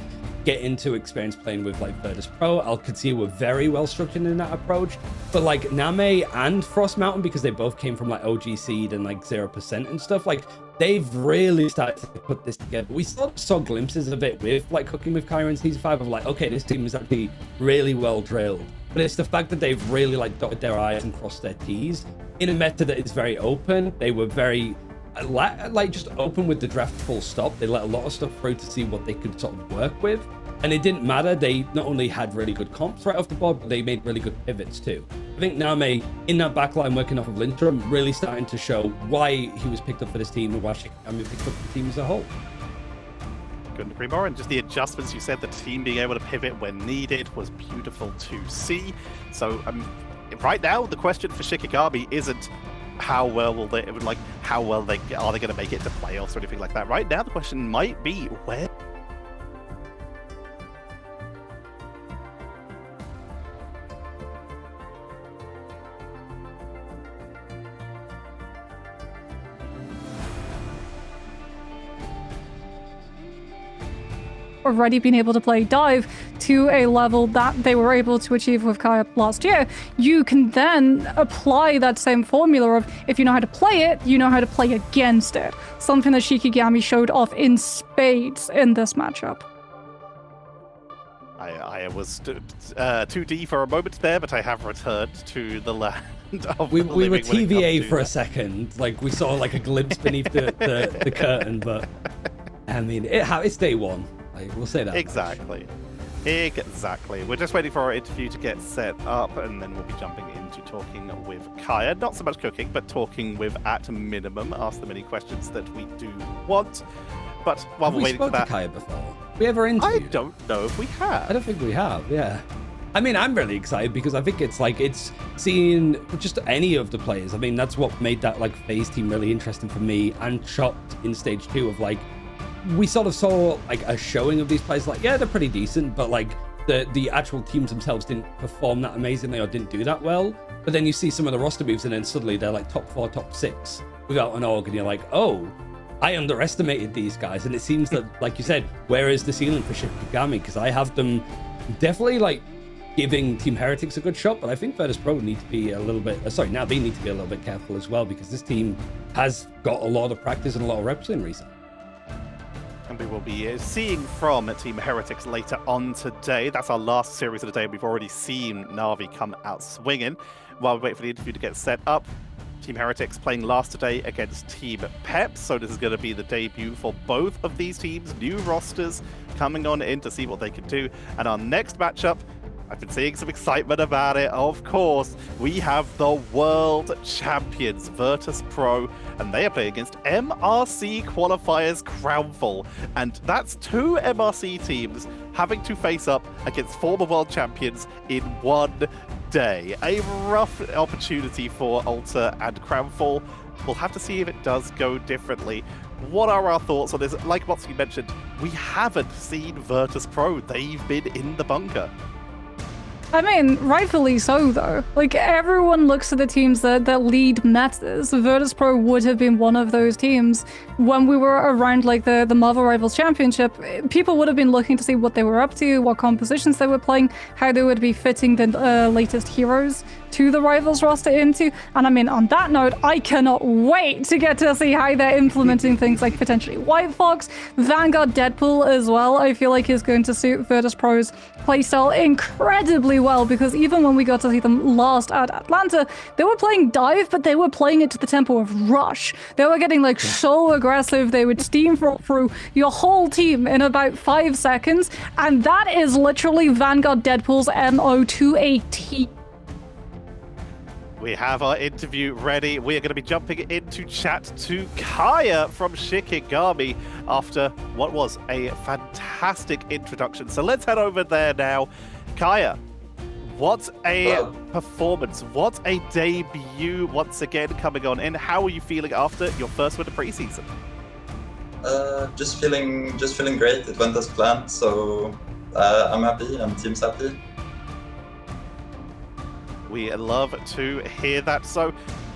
getting to experience playing with like Virtus Pro. Alcatia were very well structured in that approach, but like Name and Frost Mountain, because they both came from like OG Seed and like 0% and stuff, like they've really started to put this together. We sort of saw glimpses of it with like Cooking with Kyra in Season 5 of like, okay, this team is actually really well drilled. But it's the fact that they've really like dotted their I's and crossed their T's in a meta that is very open. They were very like just open with the draft full stop. They let a lot of stuff through to see what they could sort of work with. And it didn't matter. They not only had really good comps right off the board, but they made really good pivots too. I think Name, in that backline working off of Lindstrom, really starting to show why he was picked up for this team and why Shikigami picked up the team as a whole. Couldn't agree more. And just the adjustments you said, the team being able to pivot when needed was beautiful to see. So right now, the question for Shikigami isn't how well will they, like, how well they are they going to make it to playoffs or anything like that. Right now, the question might be where. Already been able to play dive to a level that they were able to achieve with Kaya last year, you can then apply that same formula of if you know how to play it, you know how to play against it. Something that Shikigami showed off in spades in this matchup. I was 2D for a moment there, but I have returned to the land of we the were living when it TVA comes to for a second. Like we saw like a glimpse beneath the curtain, but I mean, it's day one. Like, we'll say that. Exactly. We're just waiting for our interview to get set up, and then we'll be jumping into talking with Kaya. Not so much cooking, but talking with, at minimum, ask them any questions that we do want. But while we're waiting for that... Have we spoke to Kaya before? We ever interviewed? I don't know if we have. I don't think we have, yeah. I mean, I'm really excited because I think it's seeing just any of the players. I mean, that's what made that like phase team really interesting for me, and Chopped in stage 2 of like, we sort of saw like a showing of these players, like, yeah, they're pretty decent, but like the actual teams themselves didn't perform that amazingly or didn't do that well. But then you see some of the roster moves and then suddenly they're like top 4, top 6 without an org, and you're like, oh, I underestimated these guys. And it seems that, like you said, where is the ceiling for Shikigami? Because I have them definitely like giving Team Heretics a good shot, but I think Virtus Pro need to be a little bit, now they need to be a little bit careful as well, because this team has got a lot of practice and a lot of reps in recently. And we will be seeing from Team Heretics later on today. That's our last series of the day. We've already seen Na'Vi come out swinging. While we wait for the interview to get set up, Team Heretics playing last today against Team Pep. So this is going to be the debut for both of these teams. New rosters coming on in to see what they can do. And our next matchup, I've been seeing some excitement about it, of course. We have the world champions, Virtus Pro, and they are playing against MRC qualifiers Crownful. And that's 2 MRC teams having to face up against former world champions in one day. A rough opportunity for Alter and Crownful. We'll have to see if it does go differently. What are our thoughts on this? Like Motsy mentioned, we haven't seen Virtus Pro. They've been in the bunker. I mean, rightfully so, though. Like, everyone looks at the teams that lead metas. Virtus.pro would have been one of those teams. When we were around, like, the Marvel Rivals Championship, people would have been looking to see what they were up to, what compositions they were playing, how they would be fitting the latest heroes to the Rivals roster into. And I mean, on that note, I cannot wait to get to see how they're implementing things like potentially White Fox, Vanguard Deadpool as well. I feel like is going to suit Virtus.pro's playstyle incredibly well, because even when we got to see them last at Atlanta, they were playing dive, but they were playing it to the tempo of rush. They were getting like so aggressive, they would steamroll through your whole team in about 5 seconds, and that is literally Vanguard Deadpool's MO to a T. We have our interview ready. We are going to be jumping into chat to Kaya from Shikigami after what was a fantastic introduction. So let's head over there now. Kaya, what a performance. What a debut once again coming on in. How are you feeling after your first win of preseason? Just feeling great. It went as planned, so I'm happy and team's happy. We love to hear that. So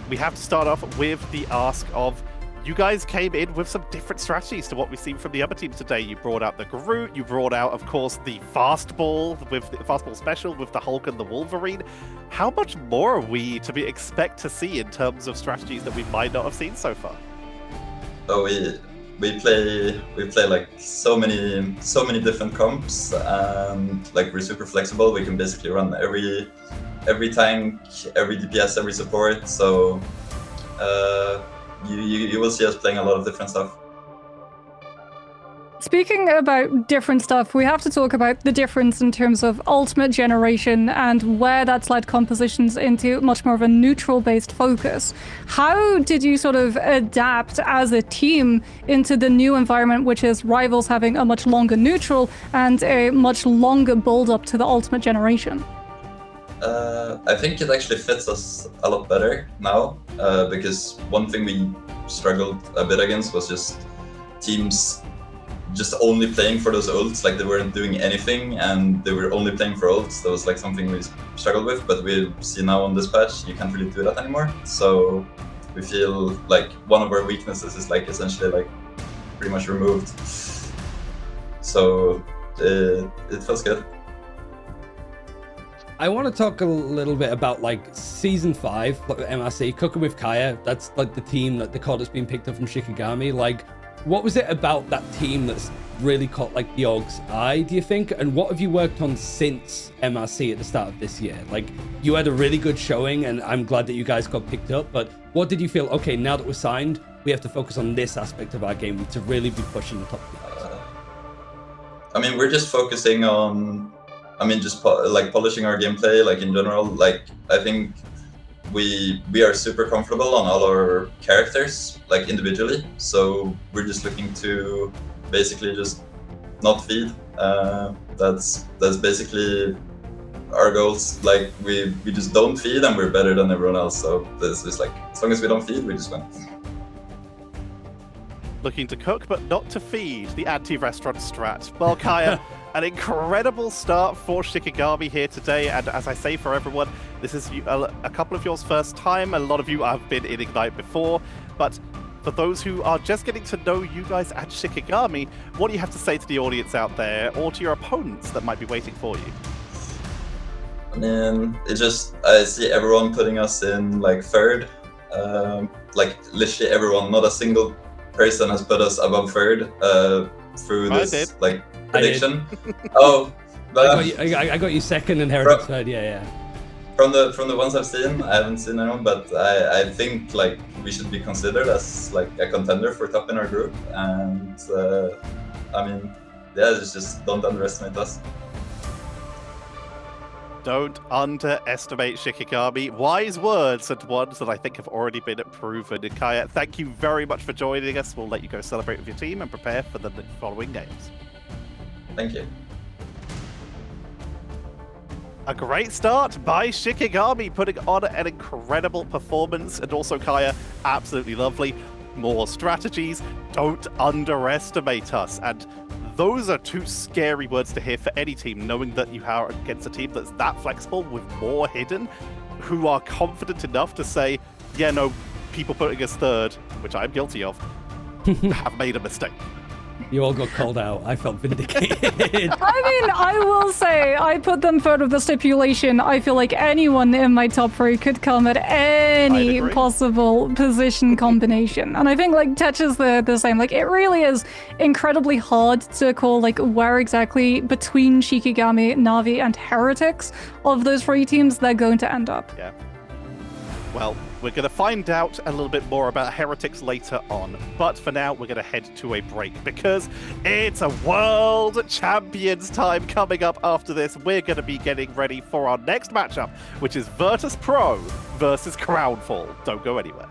we have to start off with the ask of, you guys came in with some different strategies to what we've seen from the other teams today. You brought out the Groot, you brought out, of course, the fastball with the fastball special with the Hulk and the Wolverine. How much more are we to expect to see in terms of strategies that we might not have seen so far? So we play like so many different comps, and like we're super flexible. We can basically run every tank, every DPS, every support. So you will see us playing a lot of different stuff. Speaking about different stuff, we have to talk about the difference in terms of Ultimate Generation and where that's led compositions into much more of a neutral-based focus. How did you sort of adapt as a team into the new environment, which is Rivals having a much longer neutral and a much longer build-up to the Ultimate Generation? I think it actually fits us a lot better now, because one thing we struggled a bit against was just teams just only playing for those ults, like they weren't doing anything and they were only playing for ults. That was like something we struggled with, but we see now on this patch you can't really do that anymore. So we feel like one of our weaknesses is like essentially like pretty much removed. So it feels good. I want to talk a little bit about like season 5, like MRC, Cooking with Kaya. That's like the team that the card that's been picked up from Shikigami. Like, what was it about that team that's really caught like the Og's eye, do you think? And what have you worked on since MRC at the start of this year? Like, you had a really good showing and I'm glad that you guys got picked up, but what did you feel, okay, now that we're signed, we have to focus on this aspect of our game to really be pushing the top of the guys? I mean, we're just focusing on, just like polishing our gameplay, like in general. Like, I think we are super comfortable on all our characters, like individually. So we're just looking to basically just not feed. That's basically our goals. Like we just don't feed and we're better than everyone else. So this is like, as long as we don't feed, we just win. Looking to cook, but not to feed, the anti-restaurant strat. Well, Kaya, an incredible start for Shikigami here today, and as I say for everyone, this is a couple of yours first time. A lot of you have been in Ignite before, but for those who are just getting to know you guys at Shikigami, what do you have to say to the audience out there, or to your opponents that might be waiting for you? I mean, I see everyone putting us in like third, like literally everyone, not a single person has put us above third through this like prediction. Oh, but I got you second and Heretic third. Yeah. From the ones I've seen, I haven't seen anyone, but I think like we should be considered as like a contender for top in our group. And I mean, yeah, just don't underestimate us. Don't underestimate Shikigami. Wise words, and ones that I think have already been proven. And Kaya, thank you very much for joining us. We'll let you go celebrate with your team and prepare for the following games. Thank you. A great start by Shikigami, putting on an incredible performance, and also Kaya, absolutely lovely. More strategies. Don't underestimate us. And those are two scary words to hear for any team, knowing that you are against a team that's that flexible with more hidden, who are confident enough to say, yeah, no, people putting us third, which I'm guilty of, have made a mistake. You all got called out. I felt vindicated. I mean, I will say, I put them third with the stipulation. I feel like anyone in my top three could come at any agree. possible position combination. And I think, like, Tetch is the same. Like, it really is incredibly hard to call, like, where exactly between Shikigami, Na'Vi, and Heretics of those three teams they're going to end up. Yeah. Well, we're going to find out a little bit more about Heretics later on, but for now, we're going to head to a break because it's a World Champions time coming up after this. We're going to be getting ready for our next matchup, which is Virtus Pro versus Crownfall. Don't go anywhere.